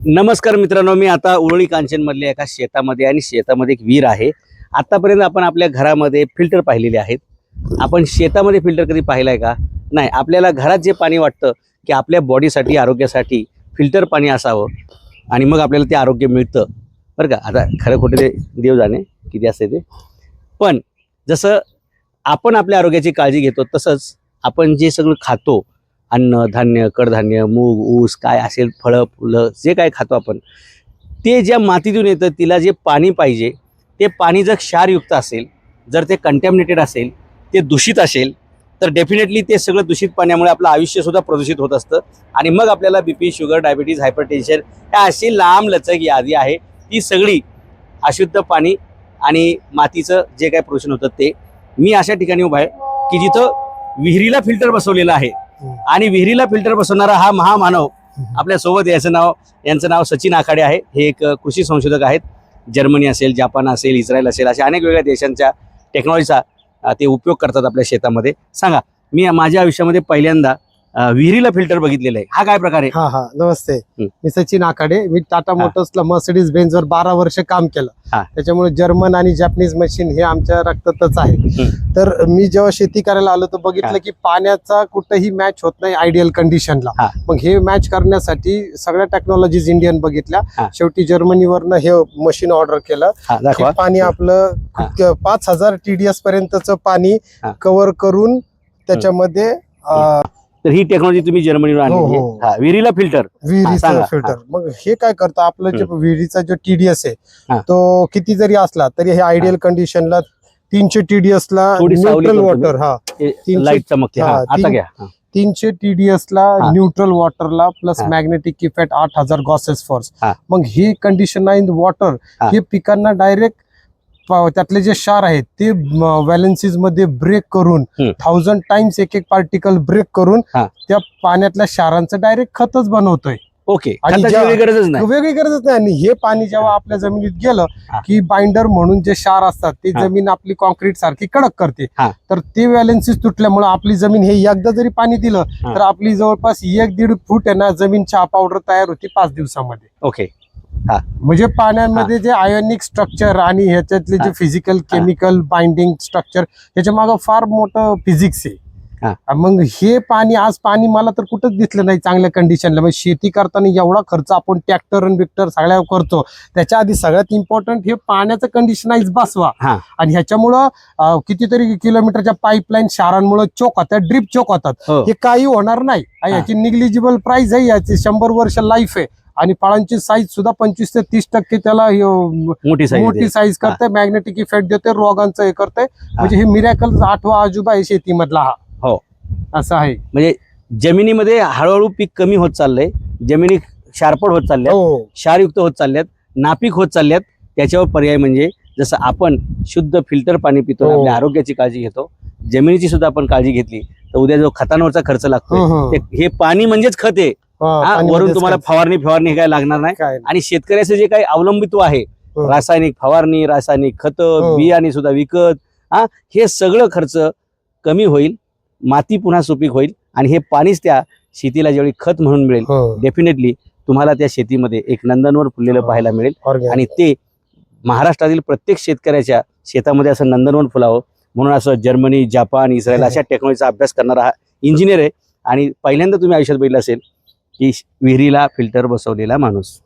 नमस्कार मित्रांनो, मी आता उरळी कांचन मधल्या एका शेतामध्ये आणि शेतामध्ये एक विहीर आहे. आतापर्यंत आपण आपल्या घरामध्ये फिल्टर पाहिलेले आहेत. आपण शेतामध्ये फिल्टर कधी पाहिलाय का? नाही. आपल्याला घरात जे पाणी वाटतं की आपल्या बॉडीसाठी, आरोग्यासाठी फिल्टर पाणी असावं आणि मग आपल्याला ते आरोग्य मिळतं बरं का. आता खरं खोटं ते देव जाणे किती असते ते. पण जसं आपण आपल्या आरोग्याची काळजी घेतो तसंच आपण जे सगळं खातो, अन्न, धान्य, कडधान्य, मूग, ऊस काय असेल, फळं फुलं जे काय खातो आपण, ते ज्या मातीतून येतं तिला जे पाणी पाहिजे ते पाणी जर क्षारयुक्त असेल, जर ते कंटॅमिनेटेड असेल, ते दूषित असेल, तर डेफिनेटली ते सगळं दूषित पाण्यामुळे आपलं आयुष्यसुद्धा प्रदूषित होत असतं आणि मग आपल्याला बीपी, शुगर, डायबिटीज, हायपरटेन्शन ह्या अशी लांबलचक यादी आहे. ती सगळी अशुद्ध पाणी आणि मातीचं जे काय प्रदूषण होतं ते. मी अशा ठिकाणी उभा आहे की जिथं विहिरीला फिल्टर बसवलेलं आहे आणि विहिरीला फिल्टर बसवणारा हा महामानव आपल्या सोबत. यांचं नाव सचिन आखाडे आहे. हे एक कृषी संशोधक आहेत. जर्मनी असेल, जापान असेल, इस्रायल असेल, अशा अनेक वेगळ्या देशांच्या टेक्नॉलॉजीचा ते उपयोग करतात आपल्या शेतामध्ये. सांगा, मी माझ्या आयुष्यामध्ये पहिल्यांदा विहिरीला फिल्टर बघितलेलं आहे. हा काय प्रकार आहे? हा नमस्ते. मी सचिन आखाडे. मी टाटा मोटर्सला मर्सिडीज बेंझ वर 12 वर्ष काम केलं. त्याच्यामुळे जर्मन आणि जॅपनीज मशीन हे आमच्या रक्तातच आहे. तर मी जेव्हा शेती करायला आलो तर बघितलं की पाण्याचा कुठेही मॅच होत नाही आयडियल कंडिशनला. मग हे मॅच करण्यासाठी सगळ्या टेक्नॉलॉजीज इंडियन बघितल्या. शेवटी जर्मनीवरनं हे मशीन ऑर्डर केलं. पाणी आपलं 5000 TDS पर्यंतचं पाणी कव्हर करून त्याच्यामध्ये. तर ही टेक्नॉलॉजी तुम्ही जर्मनीवर आणली आहे. विहिरीला फिल्टर. विहिरीचा फिल्टर. मग हे काय करतं, आपलं जे विहिरीचा जो TDS आहे तो किती जरी असला तरी हे आयडियल कंडिशनला 300 TDS ला न्यूट्रल वॉटर. 300 TDS ला न्यूट्रल वॉटरला plus magnetic effect 8000 gausses force. मग ही कंडिशनाइज्ड वॉटर हे पिकांना डायरेक्ट त्यातले जे क्षार आहेत ते व्हॅलेन्सीज मध्ये ब्रेक करून 1000 टाइम्स एक पार्टिकल ब्रेक करून त्या पाण्यातल्या क्षारांचं डायरेक्ट खतच बनवतोय. ओके. वेगळी गरजच नाही. आणि हे पाणी जेव्हा आपल्या जमिनीत गेलं की बाइंडर म्हणून जे क्षार असतात ते जमीन आपली कॉन्क्रीट सारखी कडक करते. तर ते व्हॅलेन्सीज तुटल्यामुळे आपली जमीन हे एकदा जरी पाणी दिलं तर आपली जवळपास 1-1.5 फूट आहे ना जमीन चहा पावडर तयार होती 5 दिवसामध्ये. ओके. म्हणजे पाण्यामध्ये जे आयोनिक स्ट्रक्चर आणि ह्याच्यातले जे फिजिकल केमिकल बाइंडिंग स्ट्रक्चर ह्याच्या मागं फार मोठं फिजिक्स आहे. मग हे पाणी मला तर कुठंच दिसलं नाही चांगल्या कंडिशनला. म्हणजे शेती करताना एवढा खर्च आपण ट्रॅक्टर आणि बिक्टर सगळ्या करतो, त्याच्या आधी सगळ्यात इम्पॉर्टंट हे पाण्याचं कंडिशनाइज बसवा. आणि ह्याच्यामुळं कितीतरी किलोमीटरच्या पाईपलाईन क्षारांमुळे चोक होतात, ड्रीप चोक होतात. हे काही होणार नाही. याची निग्लिजिबल प्राइस आहे, याची 100 वर्ष लाईफ आहे. आणि फळांची साईज सुद्धा 25 ते 30% त्याला मोठी साईज करते, मॅग्नेटिक इफेक्ट देते, रोगांचं हे करते. म्हणजे हे मिरॅकल 8वा अजूबा आहे शेतीमधला हा. हो, असं आहे. म्हणजे जमिनीमध्ये हळूहळू पीक कमी होत चाललंय, जमिनी क्षारपड होत चालल्यात, क्षारयुक्त होत चालल्यात, नापीक होत चालल्यात. त्याच्यावर पर्याय म्हणजे जसं आपण शुद्ध फिल्टर पाणी पितो, आपल्या आरोग्याची काळजी घेतो, जमिनीची सुद्धा आपण काळजी घेतली तर उद्या जो खतांवरचा खर्च लागतो हे पाणी म्हणजेच खत आहे. वरून तुम्हाला फवारणी काय लागणार नाही. आणि शेतकऱ्याचं जे काही अवलंबित्व आहे, रासायनिक फवारणी, रासायनिक खत, बियाणे सुद्धा विकत, हे सगळं खर्च कमी होईल, माती पुन्हा सुपीक होईल आणि हे पाणीच त्या शेतीला ज्यावेळी खत म्हणून मिळेल, डेफिनेटली तुम्हाला त्या शेतीमध्ये एक नंदनवन फुललेलं पाहायला मिळेल. आणि ते महाराष्ट्रातील प्रत्येक शेतकऱ्याच्या शेतामध्ये असं नंदनवन फुलावं म्हणून असं जर्मनी, जापान, इस्रायल अशा टेक्नॉलॉजीचा अभ्यास करणारा हा इंजिनियर आहे. आणि पहिल्यांदा तुम्ही आयुष्यात बघितलं असेल की विहिरीला फिल्टर बसवलेला माणूस.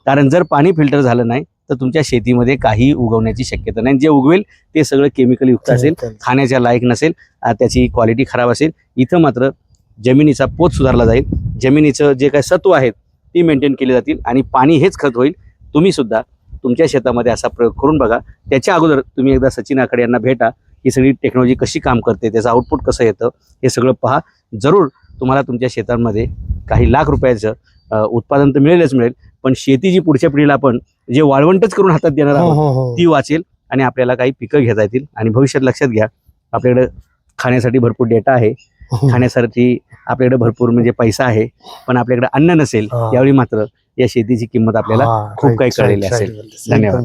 कारण जर पाणी फिल्टर झालं नाही तर तुमच्या शेतीमध्ये काही उगवण्याची शक्यता नाही. जे उगवेल ते सगळं केमिकल युक्त असेल, खाण्याच्या लायक नसेल, त्याची क्वालिटी खराब असेल. इथं मात्र जमिनीचा पोत सुधारला जाईल, जमिनीचं जे काही सत्व आहेत ती मेंटेन केली जातील आणि पाणी हेच खत होईल. तुम्ही सुद्धा तुमच्या शेतामध्ये असा प्रयोग करून बघा. त्याच्या अगोदर तुम्ही एकदा सचिन आखाडे यांना भेटा, ही सगळी टेक्नॉलॉजी कशी काम करते, त्याचं आउटपुट कसं येतं हे सगळं पहा. जरूर तुम्हाला तुमच्या शेतांमध्ये काही लाख रुपयाचं उत्पादन तर मिळेलच मिळेल, पण शेती जी पुढच्या पिढीला आपण जे वाळवंटच करून हातात देणार आहोत ती वाचेल आणि आपल्याला काही पिकं घेता येतील. आणि भविष्यात लक्षात घ्या, आपल्याकडे खाण्यासाठी भरपूर डेटा आहे, खाण्यासाठी आपल्याकडे भरपूर म्हणजे पैसा आहे, पण आपल्याकडे अन्न नसेल त्यावेळी मात्र या शेतीची किंमत आपल्याला खूप काही कळलेली असेल. धन्यवाद.